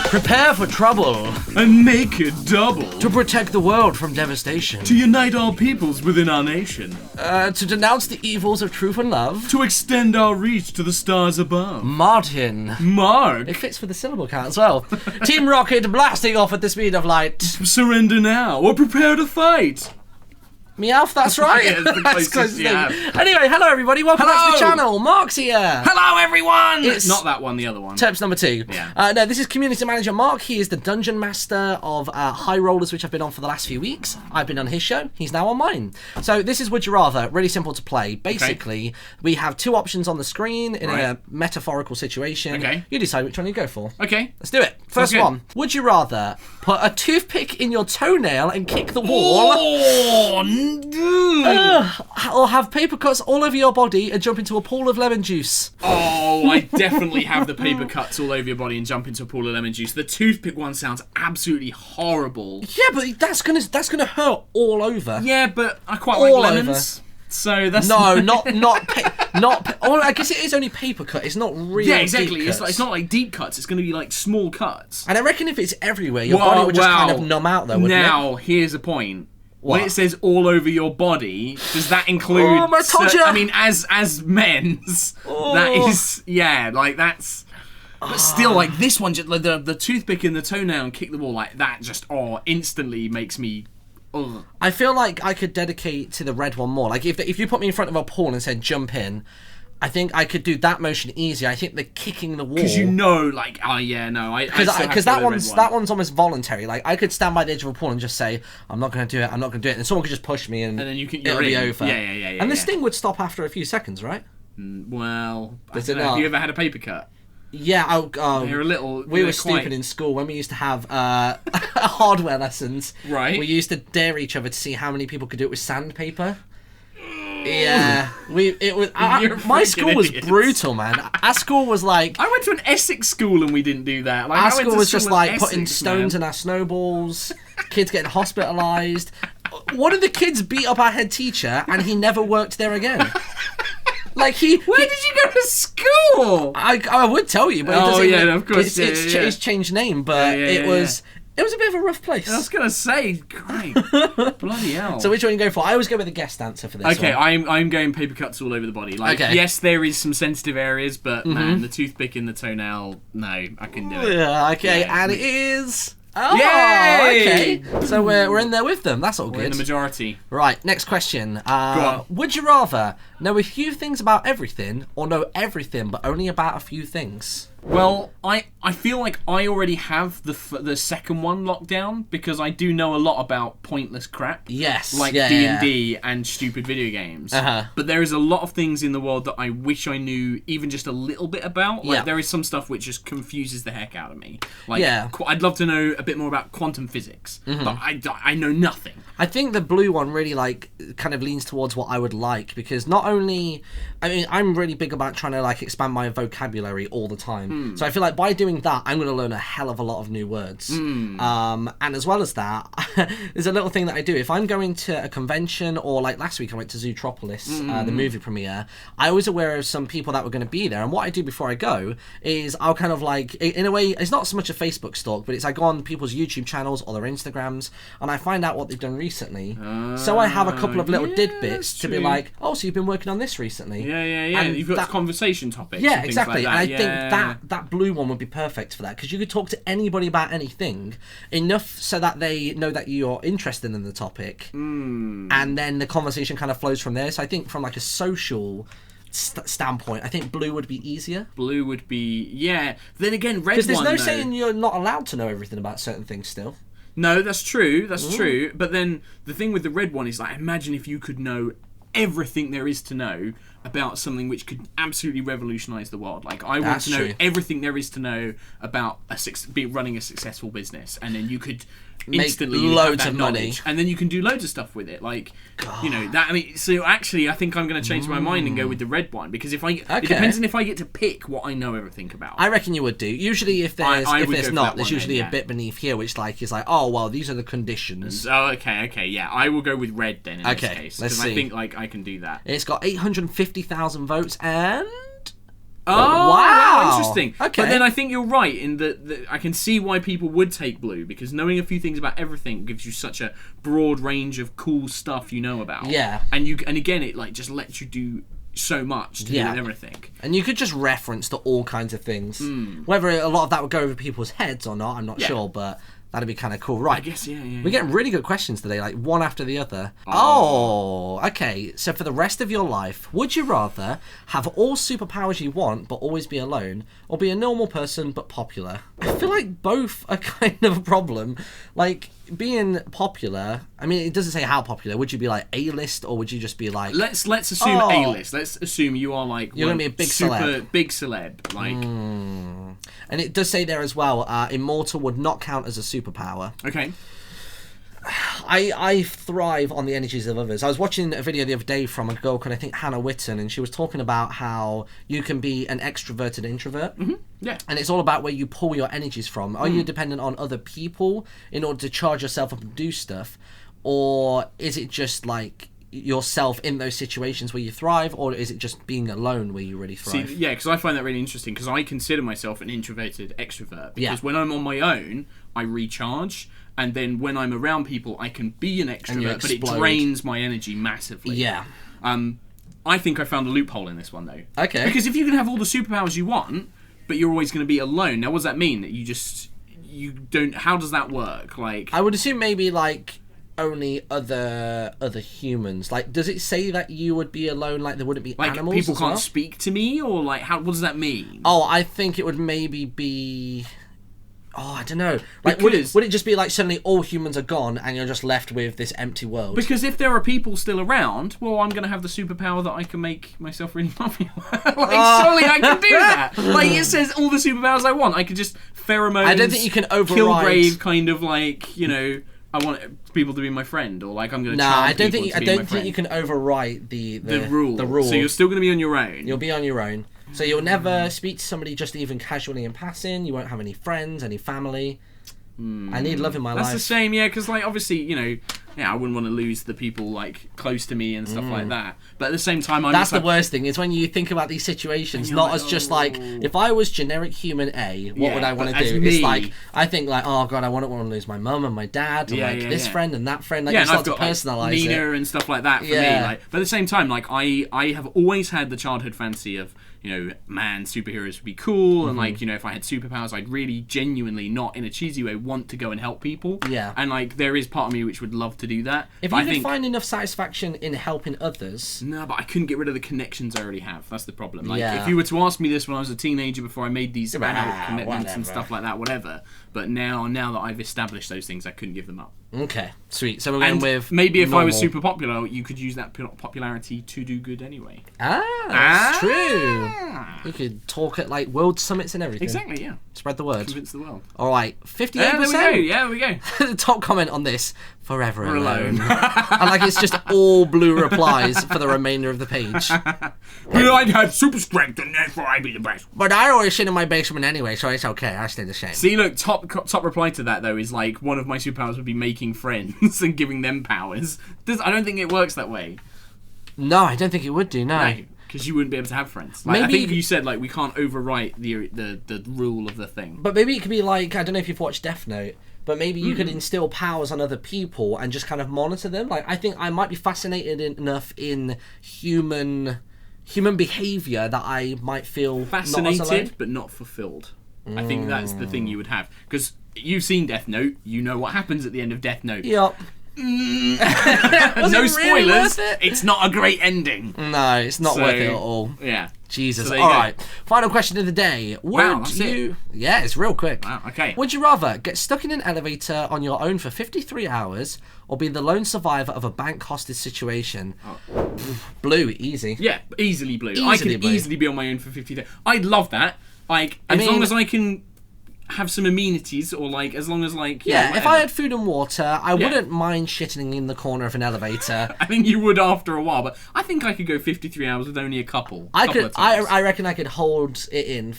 Prepare for trouble. And make it double. To protect the world from devastation. To unite all peoples within our nation. To denounce the evils of truth and love. To extend our reach to the stars above. Martin. Mark. It fits for the syllable count as well. Team Rocket blasting off at the speed of light. Surrender now or prepare to fight. Meowth, that's right. Yeah, it's the closest you have. Anyway, hello everybody, welcome back to the channel. Mark's here. Hello everyone! It's not that one, the other one. Terps number 2. Yeah. No, this is Community Manager Mark. He is the Dungeon Master of High Rollers, which I've been on for the last few weeks. I've been on his show. He's now on mine. So this is Would You Rather. Really simple to play. Basically, we have 2 options on the screen in a metaphorical situation. Okay. You decide which one you go for. Okay. Let's do it. First one. Would you rather put a toothpick in your toenail and kick the wall? Oh, no. Or have paper cuts all over your body and jump into a pool of lemon juice. Oh, I definitely have the paper cuts all over your body and jump into a pool of lemon juice. The toothpick one sounds absolutely horrible. Yeah, but that's gonna hurt all over. Yeah, but I quite All like lemons. So that's no, not. Oh, I guess it is only paper cut. It's not real. Yeah, exactly. Deep cuts. It's not like deep cuts. It's going to be like small cuts. And I reckon if it's everywhere, your body would just kind of numb out, though. Wouldn't now, it? here's a point. What? When it says all over your body, does that include? Oh, I told you. I mean, as men's, that is like that's. But still, like this one, the toothpick in the toenail and kick the wall like that, just instantly makes me. Ugh. I feel like I could dedicate to the red one more. Like if you put me in front of a pool and said jump in, I think I could do that motion easier. I think the kicking the wall, because because that one's almost voluntary. Like I could stand by the edge of a pool and just say I'm not going to do it, and someone could just push me and then it'll be over. Yeah. And this thing would stop after a few seconds, right? Well, Does I don't it know. not? Have you ever had a paper cut? Yeah, They're a little. we were stupid in school when we used to have hardware lessons. Right. We used to dare each other to see how many people could do it with sandpaper. Yeah, my school was brutal, man. Our school was like. I went to an Essex school and we didn't do that. Like, our school was just like Essex, putting stones in our snowballs, kids getting hospitalised. One of the kids beat up our head teacher and he never worked there again. Like where did you go to school? I would tell you, but of course, it's changed name, but it was a bit of a rough place. I was gonna say, great, bloody hell. So which one you go for? I always go with the guest answer for this. Okay, one. I'm going paper cuts all over the body. Like, yes, there is some sensitive areas, but man, the toothpick in the toenail, no, I can do it. Yeah, okay, and it is. Oh, yay! Okay. So we're in there with them. That's all good. We're in the majority. Right, next question. Go on. Would you rather know a few things about everything or know everything but only about a few things? Well, I feel like I already have the second one locked down because I do know a lot about pointless crap. Yes. Like D&D and stupid video games. But there is a lot of things in the world that I wish I knew even just a little bit about. Like there is some stuff which just confuses the heck out of me. Like I'd love to know a bit more about quantum physics, but I know nothing. I think the blue one really kind of leans towards what I would like because not only, I mean, I'm really big about trying to expand my vocabulary all the time. So I feel like by doing that, I'm going to learn a hell of a lot of new words. And as well as that, there's a little thing that I do. If I'm going to a convention or like last week I went to Zootropolis, the movie premiere, I was aware of some people that were going to be there. And what I do before I go is I'll kind of in a way, it's not so much a Facebook stalk, but it's I go on people's YouTube channels or their Instagrams and I find out what they've done recently. So I have a couple of little tidbits to be like, oh, so you've been working on this recently. Yeah. And you've got conversation topics. Yeah, and things exactly. Like that. And I think that blue one would be perfect for that because you could talk to anybody about anything enough so that they know that you're interested in the topic, and then the conversation kind of flows from there. So I think from like a social standpoint, I think blue would be easier. Blue would be Then again, red one. Because there's no saying you're not allowed to know everything about certain things still. No, that's true. That's true. But then the thing with the red one is like, imagine if you could know everything there is to know about something which could absolutely revolutionise the world. Like, I want to know everything there is to know about running a successful business, and then you could instantly make loads have that of money, knowledge, and then you can do loads of stuff with it. Like, you know that. I mean, so actually, I think I'm going to change my mind and go with the red one because it depends on if I get to pick what I know everything about. I reckon you would do. Usually, if there's usually a bit beneath here which is like, oh well, these are the conditions. Oh, okay, yeah, I will go with red then in this case because I think like I can do that. It's got 850,000 votes and Oh, wow, interesting. Okay. But then I think you're right in that I can see why people would take blue, because knowing a few things about everything gives you such a broad range of cool stuff you know about. Yeah. And again, it like just lets you do so much to do with everything. And you could just reference to all kinds of things. Whether a lot of that would go over people's heads or not, I'm not sure, but that'd be kind of cool. Right. I guess, yeah. We're getting really good questions today, like one after the other. Oh, okay. So for the rest of your life, would you rather have all superpowers you want but always be alone, or be a normal person but popular? I feel like both are kind of a problem. Like, being popular, I mean, it doesn't say how popular. Would you be like A-list, or would you just be like... Let's assume A-list. Let's assume you are like... You're going to be a big celeb. Big celeb. Like... And it does say there as well, immortal would not count as a superpower. Okay. I thrive on the energies of others. I was watching a video the other day from a girl called, I think, Hannah Witten, and she was talking about how you can be an extroverted introvert. Yeah. And it's all about where you pull your energies from. Are you dependent on other people in order to charge yourself up and do stuff? Or is it just like yourself in those situations where you thrive, or is it just being alone where you really thrive? See, yeah, because I find that really interesting, because I consider myself an introverted extrovert, because when I'm on my own, I recharge, and then when I'm around people, I can be an extrovert, but it drains my energy massively. Yeah. I think I found a loophole in this one, though. Okay. Because if you can have all the superpowers you want, but you're always going to be alone, now what does that mean? That you don't... How does that work? Like, I would assume maybe, like, only other humans. Like, does it say that you would be alone, like there wouldn't be animals? People can't speak to me, or like what does that mean? Oh, I think it would maybe be... Oh, I don't know. Like, would it just be like suddenly all humans are gone and you're just left with this empty world? Because if there are people still around, well, I'm going to have the superpower that I can make myself really popular. Surely I can do that. Like, it says all the superpowers I want. I could just pheromones. I don't think you can override. Killgrave kind of like, you know, I want people to be my friend, or like I'm going to charm people to be my friend. I don't think you can overwrite the rule. The rule. So you're still going to be on your own. You'll be on your own. So you'll never speak to somebody just even casually in passing. You won't have any friends, any family. I need love in my life. That's the same, yeah, because like obviously, you know, I wouldn't want to lose the people like close to me and stuff like that. But at the same time, that's the worst thing, is when you think about these situations, not as just like, if I was generic human A, what would I want to do? It's like, I think like, oh god, I wouldn't want to lose my mum and my dad, and this friend and that friend. Like, you start to personalise it. Nina and stuff like that for me. Like, but at the same time, like I have always had the childhood fantasy of, you know, man, superheroes would be cool, and like, you know, if I had superpowers, I'd really genuinely, not in a cheesy way, want to go and help people. Yeah. And like, there is part of me which would love to do that. If you can find enough satisfaction in helping others. No, but I couldn't get rid of the connections I already have. That's the problem. Like, if you were to ask me this when I was a teenager, before I made these adult commitments and stuff like that, whatever. But now that I've established those things, I couldn't give them up. Okay, sweet. So we're going with maybe if I was super popular, you could use that popularity to do good anyway. That's true. You could talk at like world summits and everything. Exactly, yeah. Spread the word. Convince the world. All right, 58%. There we go. The top comment on this: forever alone. And like, it's just all blue replies for the remainder of the page. Well, I'd have super strength, and therefore I'd be the best. But I always sit in my basement anyway, so it's okay. I stay the same. See, look, top reply to that though is like, one of my superpowers would be making friends and giving them powers. I don't think it works that way. No, I don't think it would do. No. Because you wouldn't be able to have friends. Like, maybe, I think you said like, we can't overwrite the rule of the thing. But maybe it could be like, I don't know if you've watched Death Note, but maybe you could instill powers on other people and just kind of monitor them. Like, I think I might be fascinated enough in human behaviour that I might feel fascinated but not fulfilled. I think that's the thing you would have, because you've seen Death Note. You know what happens at the end of Death Note. Yep. No spoilers. Really it's not a great ending. No, it's not worth it at all. Yeah. Jesus. So all right. Final question of the day. That's it. Yeah, it's real quick. Wow, okay. Would you rather get stuck in an elevator on your own for 53 hours or be the lone survivor of a bank hostage situation? Blue, easy. Yeah, easily blue. I could easily be on my own for 53. I'd love that. Like, as long as I can have some amenities, or like, as long as like, if I had food and water, I wouldn't mind shitting in the corner of an elevator. I think you would after a while, but I think I could go 53 hours with only a couple. I reckon I could hold it in,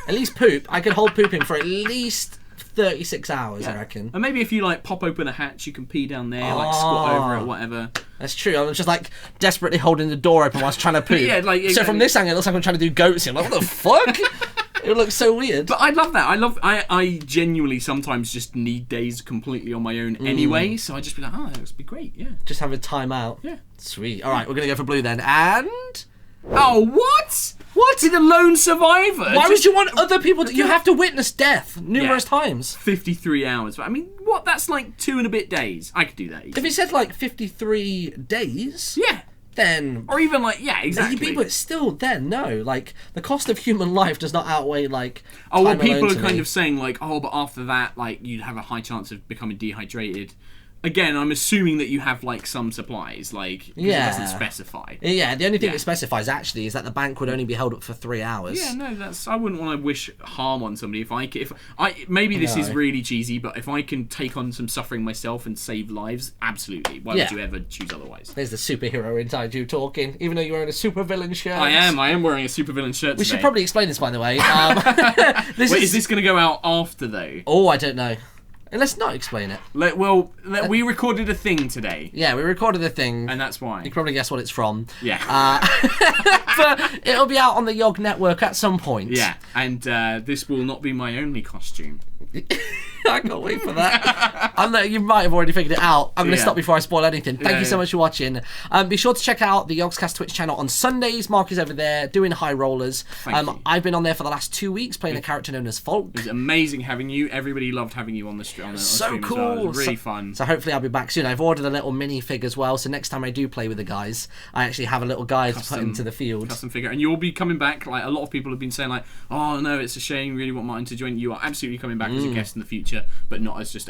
at least poop. I could hold poop in for at least 36 hours, I reckon. And maybe if you like pop open a hatch, you can pee down there, like squat over it, whatever. That's true. I'm just like desperately holding the door open whilst trying to poo. Yeah, like exactly. So from this angle, it looks like I'm trying to do goatsy. I'm like, what the fuck? It looks so weird. But I love that. I genuinely sometimes just need days completely on my own anyway. So I just be like, oh, that would be great. Yeah. Just have a time out. Yeah. Sweet. All right, we're gonna go for blue then. And oh, what? What? Be the lone survivor? Why would you want other people to... You have to witness death numerous times. 53 hours. I mean, what? That's like 2 and a bit days. I could do that easily. If it said like 53 days... Yeah. Then... Or even like, yeah, exactly. Maybe, but still then, no. Like, the cost of human life does not outweigh, like... Oh, well, people are kind of saying, like, oh, but after that, like, you'd have a high chance of becoming dehydrated. Again, I'm assuming that you have, like, some supplies, like, because it doesn't specify. Yeah, the only thing it specifies, actually, is that the bank would only be held up for 3 hours. Yeah, no, I wouldn't want to wish harm on somebody. Maybe this is really cheesy, but if I can take on some suffering myself and save lives, absolutely. Why would you ever choose otherwise? There's the superhero inside you talking, even though you're wearing a supervillain shirt. I am wearing a supervillain shirt We today. should probably explain this, by the way. Wait, is this going to go out after, though? Oh, I don't know. Let's not explain it. We recorded a thing today. Yeah, we recorded a thing. And that's why. You can probably guess what it's from. Yeah. But it'll be out on the Yog network at some point. Yeah, and this will not be my only costume. I can't wait for that. You might have already figured it out. I'm going to stop before I spoil anything. Thank you so much for watching. Be sure to check out the Yogscast Twitch channel on Sundays. Mark is over there doing high rollers. Thank you. I've been on there for the last 2 weeks playing a character known as Folk. It was amazing having you. Everybody loved having you on the stream. So cool. Well. It was really fun. So hopefully I'll be back soon. I've ordered a little minifig as well. So next time I do play with the guys, I actually have a little guy to put into the field. Custom figure. And you'll be coming back. Like, a lot of people have been saying, like, oh no, it's a shame. Really want Martin to join. You are absolutely coming back as a guest in the future, but not as just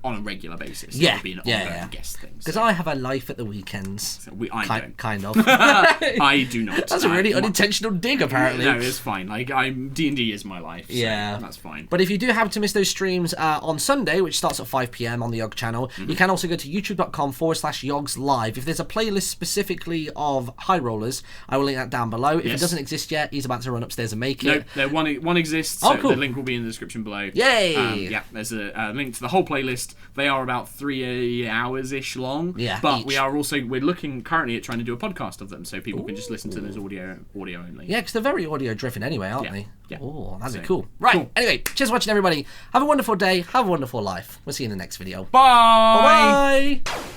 on a regular basis. Yeah, it'll be an ongoing guest thing. Because I have a life at the weekends. So I don't. Kind of. I do not. That's a really unintentional dig, apparently. No, it's fine. Like, D&D is my life. So yeah, that's fine. But if you do happen to miss those streams on Sunday, which starts at 5 PM on the Yog channel, you can also go to youtube.com/Yogs Live. If there's a playlist specifically of high rollers, I will link that down below. If it doesn't exist yet, he's about to run upstairs and make it. No, one exists. So cool. The link will be in the description below. Yay! Yeah, there's a link to the whole playlist. They are about 3 hours-ish long. Yeah, but we're looking currently at trying to do a podcast of them, so people can just listen to them as audio only. Yeah, because they're very audio driven anyway, aren't they? Yeah. Oh, that'd be cool. Right. Cool. Anyway, cheers for watching, everybody. Have a wonderful day. Have a wonderful life. We'll see you in the next video. Bye. Bye.